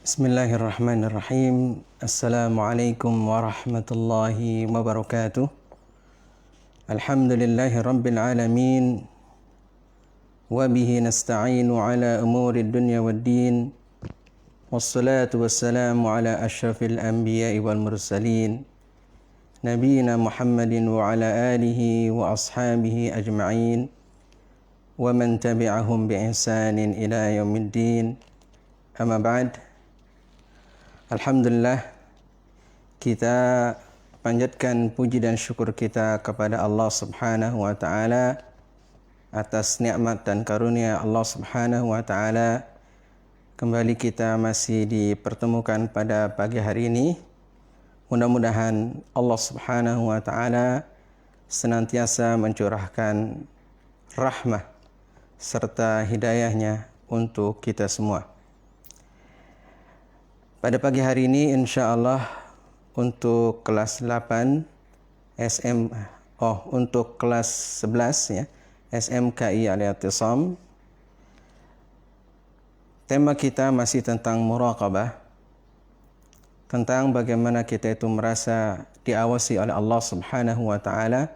Bismillahirrahmanirrahim. Assalamualaikum warahmatullahi wabarakatuh. Alhamdulillahi rabbil alamin. Wa bihi nasta'inu ala umuri dunya waddin. Wassalatu wassalamu ala ashrafil anbiya'i wal mursalin. Nabiina Muhammadin wa ala alihi wa ashabihi ajma'in. Wa man tabi'ahum bi ihsanin ila yaumiddin. Amma ba'd. Alhamdulillah, kita panjatkan puji dan syukur kita kepada Allah Subhanahu wa taala atas nikmat dan karunia Allah Subhanahu wa taala. Kembali kita masih dipertemukan pada pagi hari ini. Mudah-mudahan Allah Subhanahu wa taala senantiasa mencurahkan rahmah serta hidayahnya untuk kita semua. Pada pagi hari ini insya-Allah untuk kelas 8 untuk kelas 11 ya, SMKI Al-I'tisam. Tema kita masih tentang muraqabah. Tentang bagaimana kita itu merasa diawasi oleh Allah Subhanahu wa taala.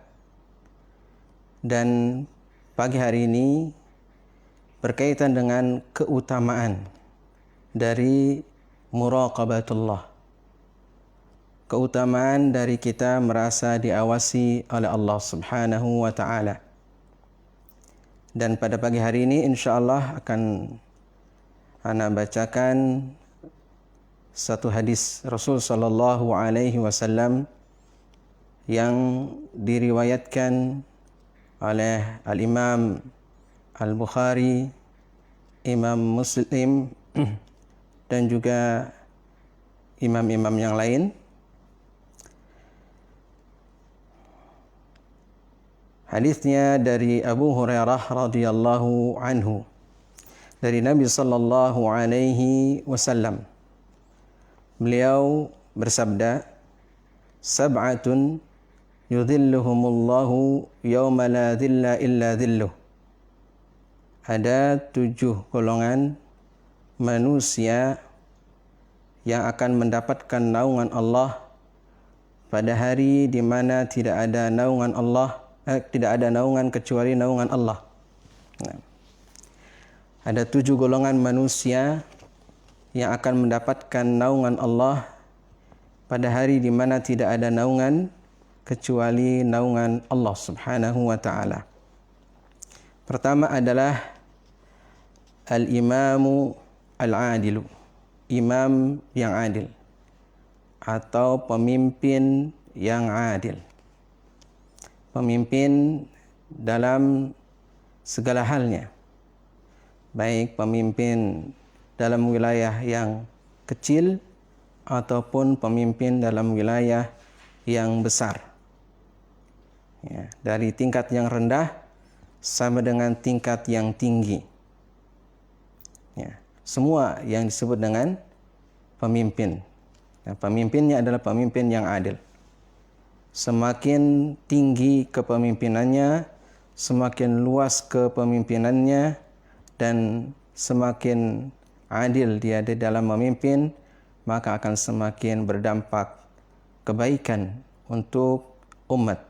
Dan pagi hari ini berkaitan dengan keutamaan dari muraqabatullah. Keutamaan dari kita merasa diawasi oleh Allah Subhanahu wa taala. Dan pada pagi hari ini insyaallah akan ana bacakan satu hadis Rasul sallallahu alaihi wasallam yang diriwayatkan oleh Al-Imam Al-Bukhari, Imam Muslim dan juga imam-imam yang lain. Hadisnya dari Abu Hurairah radhiyallahu anhu dari Nabi sallallahu alaihi wasallam. Beliau bersabda, "Sab'atun yudhilluhumullahu yawma la dhilla illa dhilluh." Ada 7 golongan manusia yang akan mendapatkan naungan Allah pada hari di mana tidak ada naungan Allah, tidak ada naungan kecuali naungan Allah. Nah, ada 7 golongan manusia yang akan mendapatkan naungan Allah pada hari di mana tidak ada naungan kecuali naungan Allah Subhanahu wa taala. Pertama adalah al-imamu al-adilu, imam yang adil atau pemimpin yang adil. Pemimpin dalam segala halnya, baik pemimpin dalam wilayah yang kecil ataupun pemimpin dalam wilayah yang besar. Ya, dari tingkat yang rendah sama dengan tingkat yang tinggi. Ya. Semua yang disebut dengan pemimpin. Nah, pemimpinnya adalah pemimpin yang adil. Semakin tinggi kepemimpinannya, semakin luas kepemimpinannya, dan semakin adil dia di dalam memimpin, maka akan semakin berdampak kebaikan untuk umat.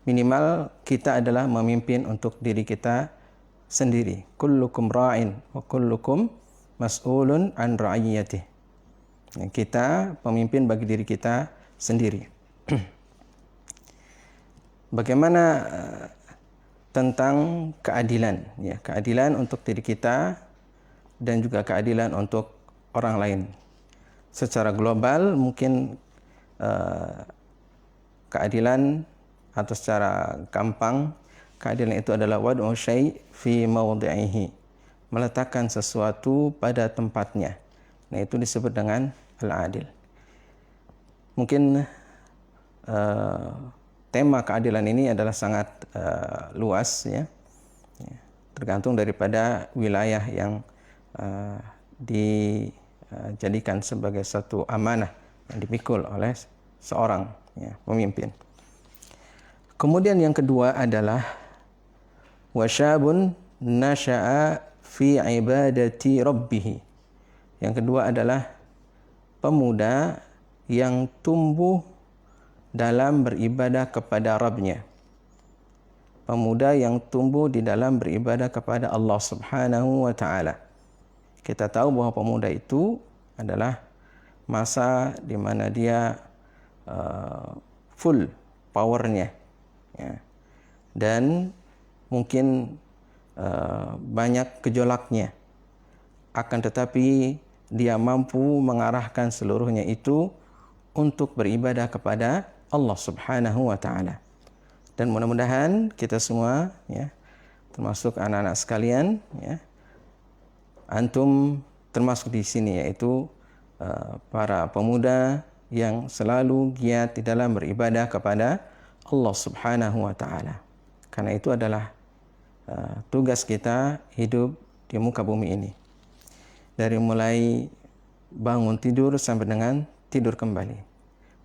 Minimal kita adalah memimpin untuk diri kita sendiri. Kullukum ra'in wa kullukum mas'ulun an ra'iyatih. Kita pemimpin bagi diri kita sendiri. Bagaimana tentang keadilan? Ya, keadilan untuk diri kita dan juga keadilan untuk orang lain. Secara global mungkin keadilan atau secara gampang keadilan itu adalah wad'u syai' fi mawdi'ihi, meletakkan sesuatu pada tempatnya. Nah, itu disebut dengan al-adil. Mungkin tema keadilan ini adalah sangat luas ya. Tergantung daripada wilayah yang dijadikan sebagai satu amanah yang dipikul oleh seorang pemimpin. Kemudian yang kedua adalah wasyabun nasha'a fi ibadati rabbih, Yang kedua adalah pemuda yang tumbuh dalam beribadah kepada Rabb-Nya. Pemuda yang tumbuh di dalam beribadah kepada Allah Subhanahu wa taala. Kita tahu bahwa pemuda itu adalah masa di mana dia full powernya, ya. Dan mungkin banyak gejolaknya. Akan tetapi dia mampu mengarahkan seluruhnya itu untuk beribadah kepada Allah Subhanahu wa taala. Dan mudah-mudahan kita semua, ya, termasuk anak-anak sekalian, ya, antum termasuk di sini, yaitu para pemuda yang selalu giat di dalam beribadah kepada Allah Subhanahu wa taala. Karena itu adalah tugas kita hidup di muka bumi ini. Dari mulai bangun tidur sampai dengan tidur kembali.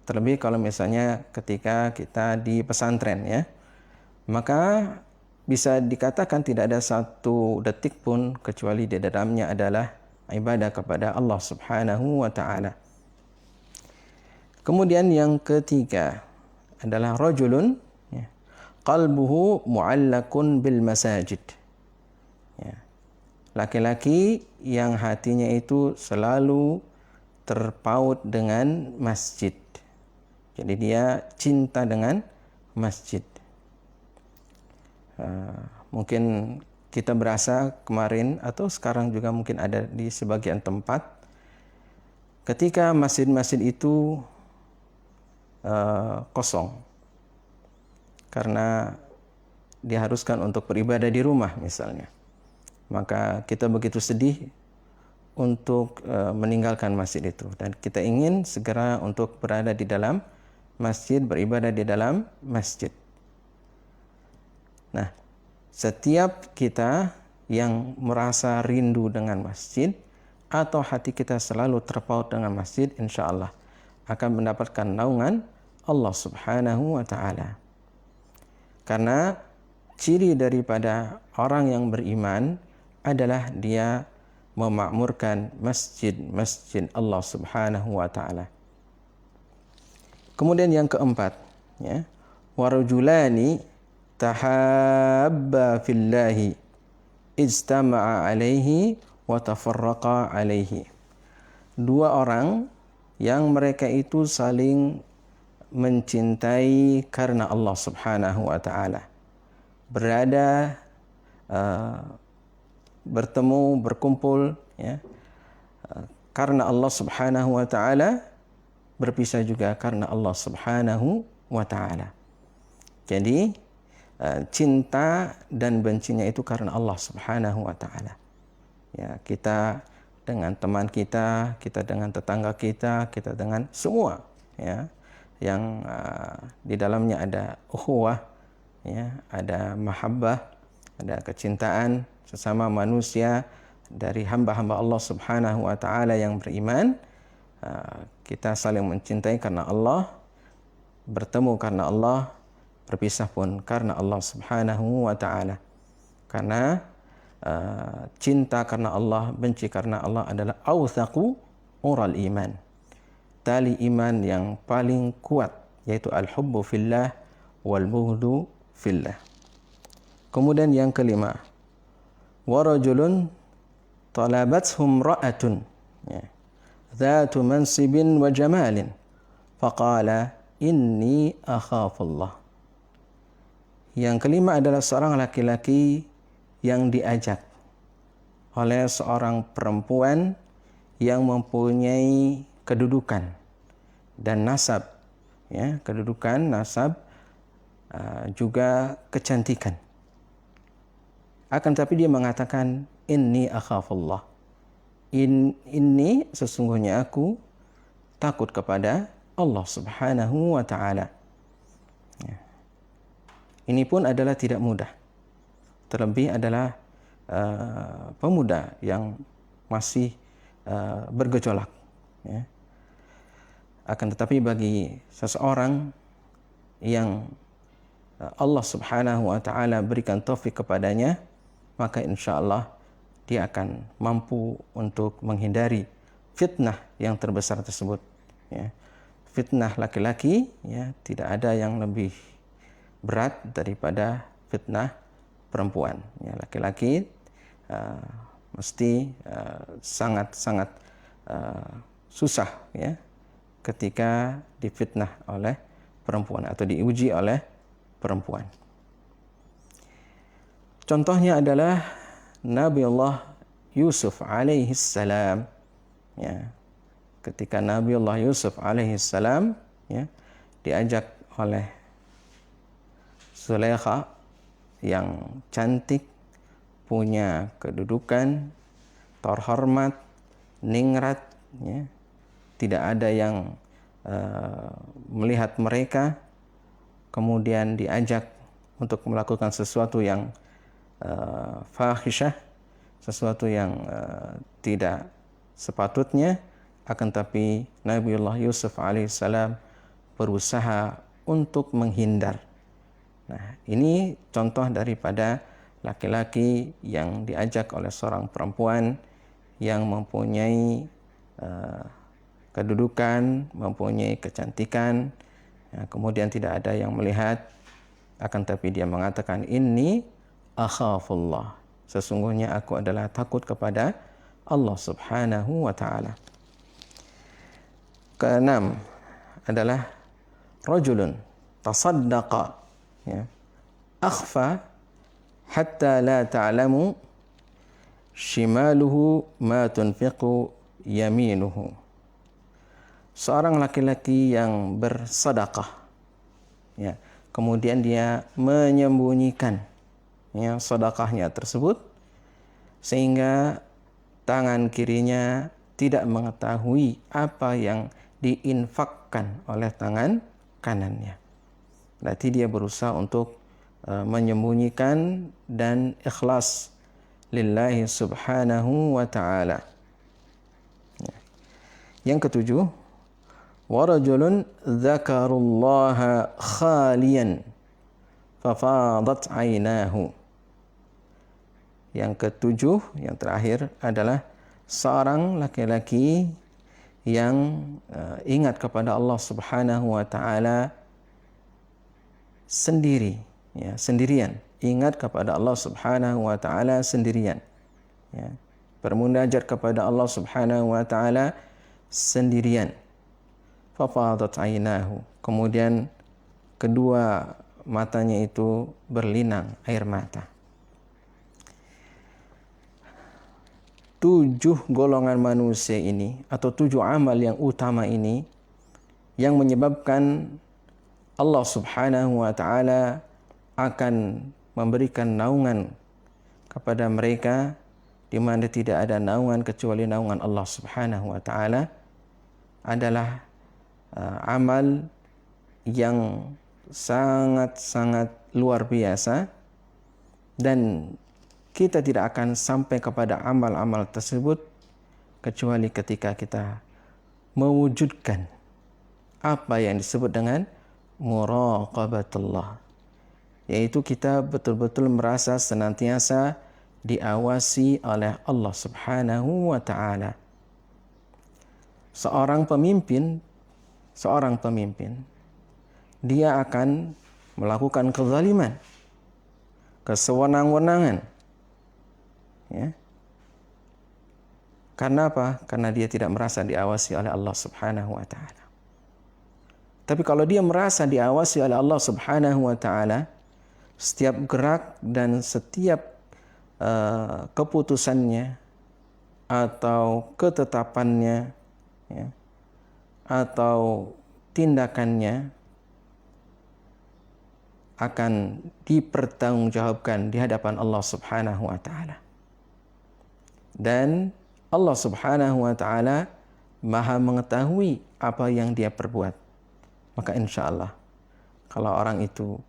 Terlebih kalau misalnya ketika kita di pesantren, ya, maka bisa dikatakan tidak ada satu detik pun kecuali di dalamnya adalah ibadah kepada Allah Subhanahu wa taala. Kemudian yang ketiga adalah rajulun, ya, qalbuhu mu'allakun bil masajid. Ya. Laki-laki yang hatinya itu selalu terpaut dengan masjid. Jadi dia cinta dengan masjid. Mungkin kita berasa kemarin atau sekarang juga mungkin ada di sebagian tempat, ketika masjid-masjid itu kosong karena diharuskan untuk beribadah di rumah misalnya, maka kita begitu sedih untuk meninggalkan masjid itu, dan kita ingin segera untuk berada di dalam masjid, beribadah di dalam masjid. Nah, setiap kita yang merasa rindu dengan masjid atau hati kita selalu terpaut dengan masjid, insya Allah akan mendapatkan naungan Allah Subhanahu wa taala. Karena ciri daripada orang yang beriman adalah dia memakmurkan masjid-masjid Allah Subhanahu wa taala. Kemudian yang keempat, ya, warajulani tahabba fillahi ijtama'a alaihi wa tafarraqa alaihi. Dua orang yang mereka itu saling mencintai karena Allah Subhanahu wa taala. Berada bertemu, berkumpul, ya, karena Allah Subhanahu wa taala, berpisah juga karena Allah Subhanahu wa taala. Jadi cinta dan bencinya itu karena Allah Subhanahu wa taala. Ya, kita dengan teman kita, kita dengan tetangga kita, kita dengan semua, ya, yang di dalamnya ada ukhuwah, ya, ada mahabbah, ada kecintaan sesama manusia dari hamba-hamba Allah Subhanahu wa taala yang beriman. Kita saling mencintai karena Allah, bertemu karena Allah, berpisah pun karena Allah Subhanahu wa taala. Karena cinta karena Allah, benci karena Allah adalah awthaqu ural iman. Tali iman yang paling kuat, yaitu al-hubbu fillah wal bughdu fillah. Kemudian yang kelima, warajulun talabathum ra'atun, ya, dhatu mansibin wa jamalin faqala inni akhafullah. Yang kelima adalah seorang laki-laki yang diajak oleh seorang perempuan yang mempunyai kedudukan dan nasab, ya, kedudukan, nasab, juga kecantikan. Akan tetapi dia mengatakan inni akhafullah. Ini sesungguhnya aku takut kepada Allah Subhanahu wa taala. Ya. Ini pun adalah tidak mudah. Terlebih adalah pemuda yang masih bergejolak, ya. Akan tetapi bagi seseorang yang Allah Subhanahu wa taala berikan taufik kepadanya, maka insya Allah dia akan mampu untuk menghindari fitnah yang terbesar tersebut. Ya. Fitnah laki-laki, ya, tidak ada yang lebih berat daripada fitnah perempuan. Ya, laki-laki mesti sangat-sangat susah, ya, ketika difitnah oleh perempuan atau diuji oleh perempuan. Contohnya adalah Nabiullah Yusuf alaihi salam. Ya. Ketika Nabiullah Yusuf alaihi salam, ya, diajak oleh Zulaikha yang cantik, punya kedudukan, terhormat, ningrat, ya. Tidak ada yang melihat mereka, kemudian diajak untuk melakukan sesuatu yang fahisyah, sesuatu yang tidak sepatutnya, akan tapi Nabiullah Yusuf alaihissalam berusaha untuk menghindar. Nah, ini contoh daripada laki-laki yang diajak oleh seorang perempuan yang mempunyai kedudukan, mempunyai kecantikan, ya, kemudian tidak ada yang melihat, akan tapi dia mengatakan, inni akhafullah, sesungguhnya aku adalah takut kepada Allah subhanahu wa ta'ala. Keenam adalah rajulun tasaddaqa, ya, akhfa hatta la ta'lamu shimaluhu ma tunfiqu yaminuhu. Seorang laki-laki yang bersedekah, ya, kemudian dia menyembunyikan, ya, sedekahnya tersebut sehingga tangan kirinya tidak mengetahui apa yang diinfakkan oleh tangan kanannya. Berarti dia berusaha untuk menyembunyikan dan ikhlas lillahi subhanahu wa ta'ala. Ya. Yang ketujuh, warajulun dzakarullaha khaliyan fafadat ainahu. Yang ketujuh, yang terakhir adalah seorang laki-laki yang ingat kepada Allah subhanahu wa ta'ala sendiri, ya, sendirian. Ingat kepada Allah subhanahu wa ta'ala sendirian, ya. Bermunajat kepada Allah subhanahu wa ta'ala sendirian. Fafadat ainahu, kemudian kedua matanya itu berlinang air mata. 7 golongan manusia ini atau 7 amal yang utama ini yang menyebabkan Allah subhanahu wa ta'ala akan memberikan naungan kepada mereka di mana tidak ada naungan kecuali naungan Allah subhanahu wa ta'ala, adalah amal yang sangat-sangat luar biasa, dan kita tidak akan sampai kepada amal-amal tersebut kecuali ketika kita mewujudkan apa yang disebut dengan muraqabatullah, yaitu kita betul-betul merasa senantiasa diawasi oleh Allah subhanahu wa ta'ala. Seorang pemimpin, dia akan melakukan kezaliman, kesewenang-wenangan, ya. Karena apa? Karena dia tidak merasa diawasi oleh Allah subhanahu wa ta'ala. Tapi kalau dia merasa diawasi oleh Allah subhanahu wa ta'ala, setiap gerak dan setiap keputusannya atau ketetapannya, ya, atau tindakannya akan dipertanggungjawabkan di hadapan Allah subhanahu wa ta'ala. Dan Allah subhanahu wa ta'ala maha mengetahui apa yang dia perbuat. Maka insya Allah, kalau orang itu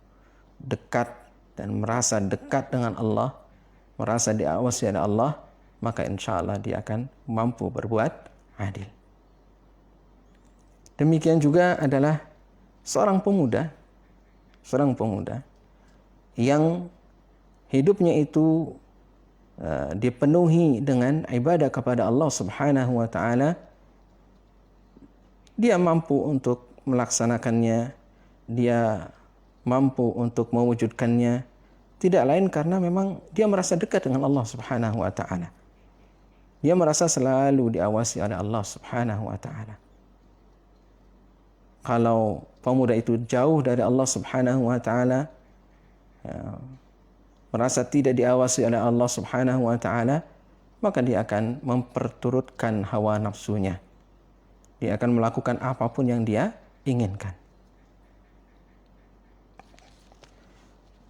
dekat dan merasa dekat dengan Allah, merasa diawasi oleh Allah, maka insya Allah dia akan mampu berbuat adil. Demikian juga adalah seorang pemuda yang hidupnya itu dipenuhi dengan ibadah kepada Allah subhanahu wa ta'ala, dia mampu untuk melaksanakannya, dia mampu untuk mewujudkannya, tidak lain karena memang dia merasa dekat dengan Allah Subhanahu wa taala. Dia merasa selalu diawasi oleh Allah Subhanahu wa taala. Kalau pemuda itu jauh dari Allah Subhanahu wa taala, merasa tidak diawasi oleh Allah Subhanahu wa taala, maka dia akan memperturutkan hawa nafsunya. Dia akan melakukan apapun yang dia inginkan.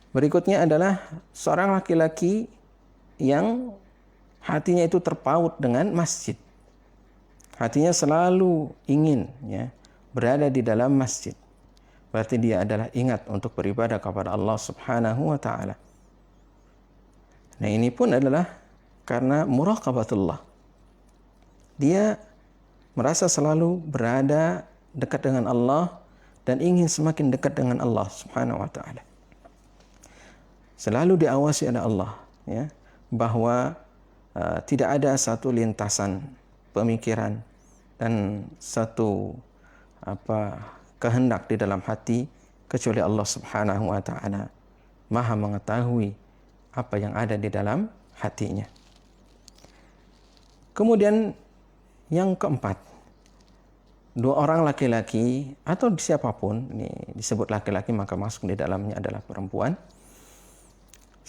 Berikutnya adalah seorang laki-laki yang hatinya itu terpaut dengan masjid. Hatinya selalu ingin berada di dalam masjid. Berarti dia adalah ingat untuk beribadah kepada Allah Subhanahu wa taala. Nah, ini pun adalah karena muraqabatullah. Dia merasa selalu berada dekat dengan Allah dan ingin semakin dekat dengan Allah Subhanahu wa taala. Selalu diawasi oleh Allah, bahwa tidak ada satu lintasan pemikiran dan satu kehendak di dalam hati kecuali Allah Subhanahu wa taala Maha mengetahui apa yang ada di dalam hatinya. Kemudian yang keempat, dua orang laki-laki atau siapapun, ini disebut laki-laki maka masuk di dalamnya adalah perempuan.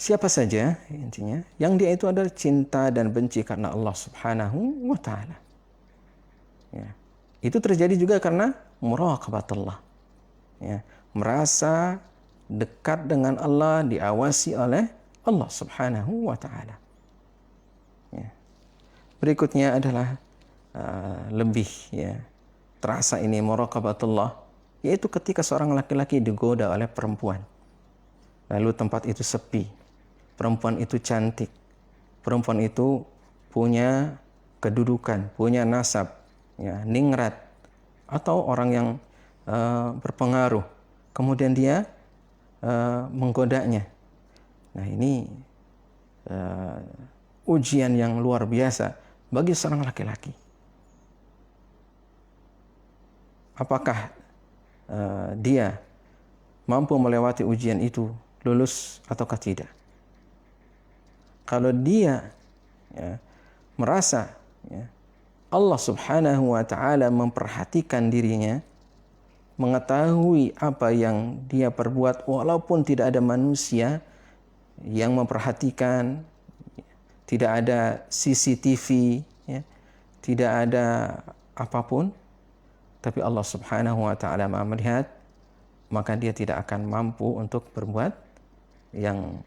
Siapa saja intinya, yang dia itu adalah cinta dan benci karena Allah Subhanahu wa taala. Itu terjadi juga karena muraqabatullah. Merasa dekat dengan Allah, diawasi oleh Allah Subhanahu wa taala. Berikutnya adalah lebih terasa ini muraqabatullah, yaitu ketika seorang laki-laki digoda oleh perempuan. Lalu tempat itu sepi. Perempuan itu cantik. Perempuan itu punya kedudukan, punya nasab, ningrat, atau orang yang berpengaruh. Kemudian dia menggodanya. Nah, ini ujian yang luar biasa bagi seorang laki-laki. Apakah dia mampu melewati ujian itu, lulus ataukah tidak? Kalau dia merasa Allah Subhanahu wa taala memperhatikan dirinya, mengetahui apa yang dia perbuat walaupun tidak ada manusia yang memperhatikan, tidak ada CCTV, tidak ada apapun, tapi Allah Subhanahu wa taala Maha melihat, maka dia tidak akan mampu untuk berbuat yang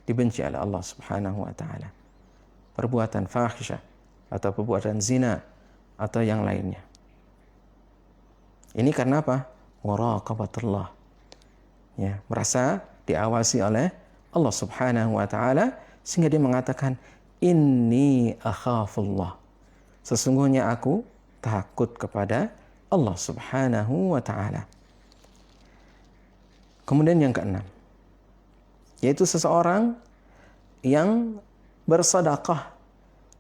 dibenci oleh Allah Subhanahu wa taala. Perbuatan fahisyah atau perbuatan zina atau yang lainnya. Ini karena apa? Muraqabatullah. Merasa diawasi oleh Allah Subhanahu wa taala sehingga dia mengatakan inni akhafullah. Sesungguhnya aku takut kepada Allah Subhanahu wa taala. Kemudian yang keenam, yaitu seseorang yang bersedekah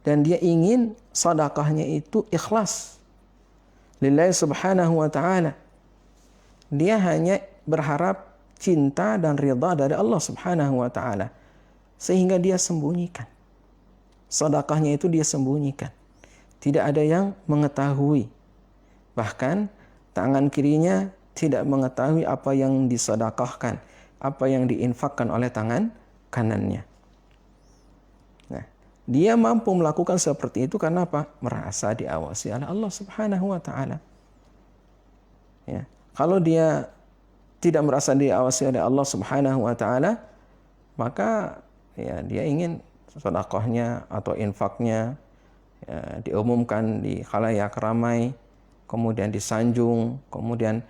dan dia ingin sedekahnya itu ikhlas lillahi subhanahu wa ta'ala. Dia hanya berharap cinta dan ridha dari Allah Subhanahu wa ta'ala, sehingga dia sembunyikan sedekahnya itu, dia sembunyikan, tidak ada yang mengetahui. Bahkan tangan kirinya tidak mengetahui apa yang disedekahkan, apa yang diinfakkan oleh tangan kanannya. Nah, dia mampu melakukan seperti itu karena apa? Merasa diawasi oleh Allah Subhanahu wa taala. Kalau dia tidak merasa diawasi oleh Allah Subhanahu wa taala, maka dia ingin sedekahnya atau infaknya diumumkan di khalayak ramai, kemudian disanjung, kemudian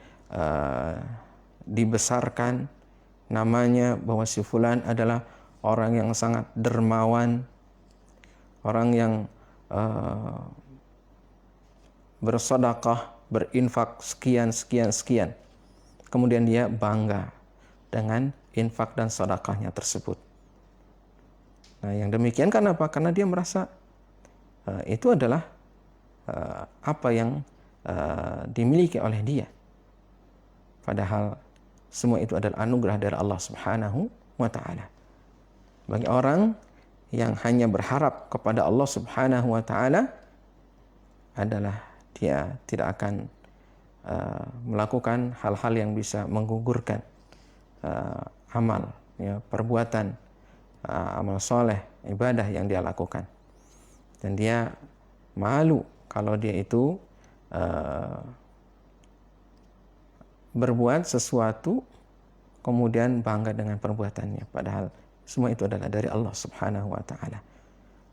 dibesarkan namanya bahwa si fulan adalah orang yang sangat dermawan, orang yang bersedekah, berinfak sekian. Kemudian dia bangga dengan infak dan sedekahnya tersebut. Nah, yang demikian karena apa? Karena dia merasa itu adalah apa yang dimiliki oleh dia. Padahal semua itu adalah anugerah dari Allah Subhanahu wa taala. Bagi orang yang hanya berharap kepada Allah Subhanahu wa taala adalah dia tidak akan melakukan hal-hal yang bisa menggugurkan amal, ya, perbuatan, amal soleh, ibadah yang dia lakukan. Dan dia malu kalau dia itu berbuat sesuatu kemudian bangga dengan perbuatannya, padahal semua itu adalah dari Allah Subhanahu wa taala.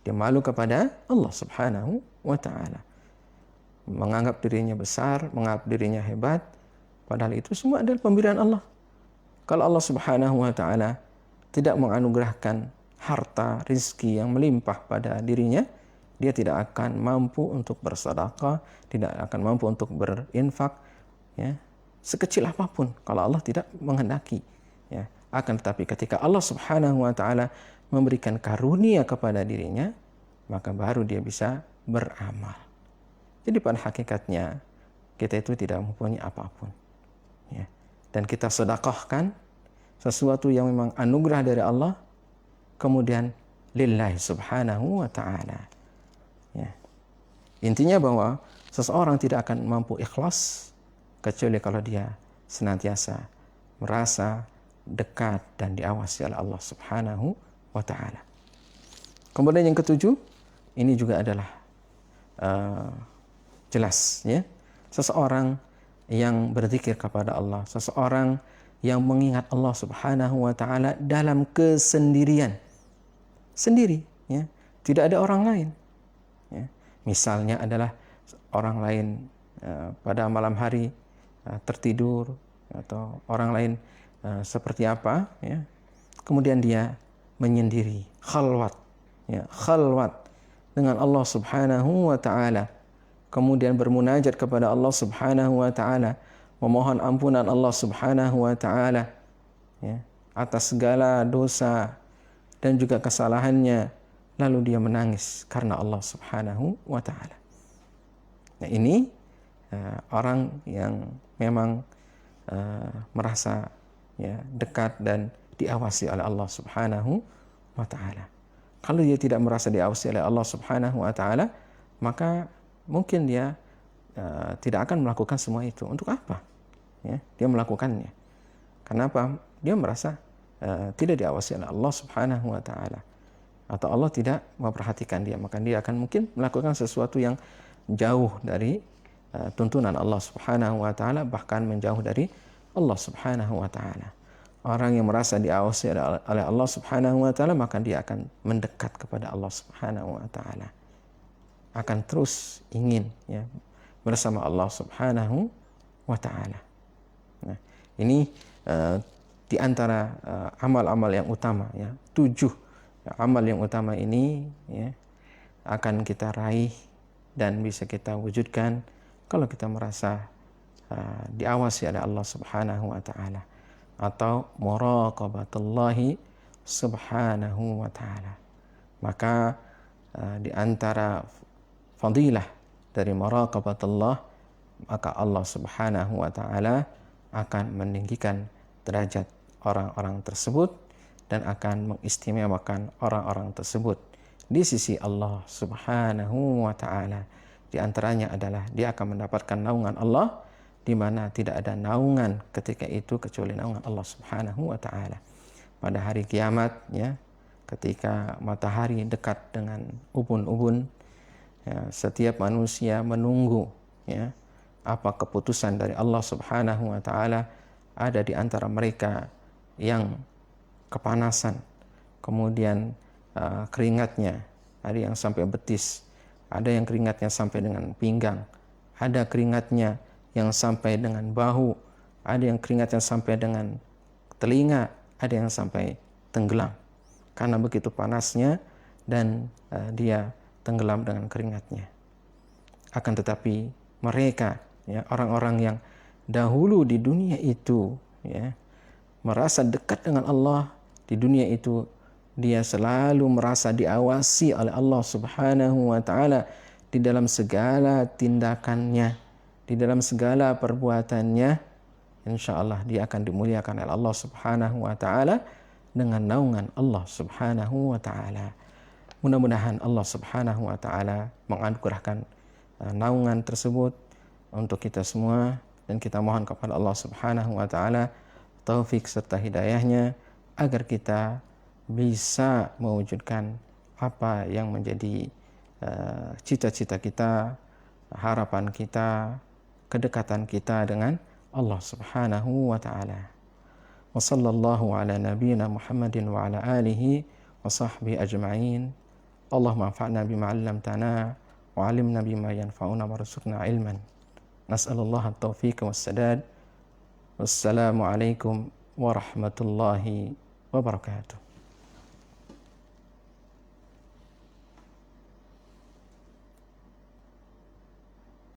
Dia malu kepada Allah Subhanahu wa taala, menganggap dirinya besar, menganggap dirinya hebat, padahal itu semua adalah pemberian Allah. Kalau Allah Subhanahu wa taala tidak menganugerahkan harta, rizki yang melimpah pada dirinya, dia tidak akan mampu untuk bersedekah, tidak akan mampu untuk berinfak, ya, sekecil apapun kalau Allah tidak menghendaki, ya. Akan tetapi ketika Allah Subhanahu wa taala memberikan karunia kepada dirinya, maka baru dia bisa beramal. Jadi pada hakikatnya kita itu tidak mempunyai apapun, ya. Dan kita sedekahkan sesuatu yang memang anugerah dari Allah, kemudian lillahi subhanahu wa ta'ala, ya. Intinya bahwa seseorang tidak akan mampu ikhlas kecuali kalau dia senantiasa merasa dekat dan diawasi oleh Allah Subhanahu wa ta'ala. Kemudian yang ketujuh, ini juga adalah jelas, ya. Seseorang yang berzikir kepada Allah, seseorang yang mengingat Allah Subhanahu wa ta'ala dalam kesendirian, sendiri, ya. Tidak ada orang lain, ya. Misalnya adalah orang lain pada malam hari tertidur, atau orang lain seperti apa, ya. Kemudian dia menyendiri, khalwat, ya, khalwat dengan Allah Subhanahu wa ta'ala, kemudian bermunajat kepada Allah Subhanahu wa ta'ala, memohon ampunan Allah Subhanahu wa ta'ala, ya, atas segala dosa dan juga kesalahannya, lalu dia menangis karena Allah Subhanahu wa ta'ala. Nah, ini orang yang memang merasa, ya, dekat dan diawasi oleh Allah Subhanahu wa ta'ala. Kalau dia tidak merasa diawasi oleh Allah Subhanahu wa ta'ala, maka mungkin dia tidak akan melakukan semua itu. Untuk apa, ya, dia melakukannya? Kenapa? Dia merasa tidak diawasi oleh Allah Subhanahu wa ta'ala, atau Allah tidak memperhatikan dia, maka dia akan mungkin melakukan sesuatu yang jauh dari tuntunan Allah Subhanahu wa ta'ala, bahkan menjauh dari Allah Subhanahu wa ta'ala. Orang yang merasa diawasi oleh Allah Subhanahu wa ta'ala, maka dia akan mendekat kepada Allah Subhanahu wa ta'ala, akan terus ingin, ya, bersama Allah Subhanahu wa ta'ala. Nah, ini di antara amal-amal yang utama, ya, 7 amal yang utama ini, ya, akan kita raih dan bisa kita wujudkan kalau kita merasa diawasi oleh Allah Subhanahu wa ta'ala, atau muraqabatullahi Subhanahu wa ta'ala. Maka di antara fadilah dari muraqabatullah, maka Allah Subhanahu wa ta'ala akan meninggikan derajat orang-orang tersebut dan akan mengistimewakan orang-orang tersebut di sisi Allah Subhanahu wa ta'ala. Di antaranya adalah dia akan mendapatkan naungan Allah, di mana tidak ada naungan ketika itu kecuali naungan Allah Subhanahu wa ta'ala. Pada hari kiamat, ya, ketika matahari dekat dengan ubun-ubun, ya, setiap manusia menunggu, ya, apa keputusan dari Allah Subhanahu wa ta'ala. Ada di antara mereka yang kepanasan, kemudian keringatnya ada yang sampai betis, ada yang keringatnya sampai dengan pinggang, ada keringatnya yang sampai dengan bahu, ada yang keringatnya sampai dengan telinga, ada yang sampai tenggelam karena begitu panasnya, dan dia tenggelam dengan keringatnya. Akan tetapi mereka, ya, orang-orang yang dahulu di dunia itu, ya, merasa dekat dengan Allah, di dunia itu dia selalu merasa diawasi oleh Allah Subhanahu wa ta'ala di dalam segala tindakannya, di dalam segala perbuatannya, insya Allah dia akan dimuliakan oleh Allah Subhanahu wa Ta'ala dengan naungan Allah Subhanahu wa Ta'ala. Mudah-mudahan Allah Subhanahu wa Ta'ala menganugerahkan naungan tersebut untuk kita semua, dan kita mohon kepada Allah Subhanahu wa Ta'ala taufik serta hidayahnya agar kita bisa mewujudkan apa yang menjadi cita-cita kita, harapan kita, kedekatan kita dengan Allah Subhanahu wa Ta'ala. Wa sallallahu ala nabiyyina Muhammadin wa ala alihi wa sahbihi ajma'in. Allahumma anfa'na bima 'allamtana wa 'allimna bima yanfa'una warzuqna ilman. Nas'alullaha at-taufiq was-sadad. Wassalamu alaikum warahmatullahi wabarakatuh.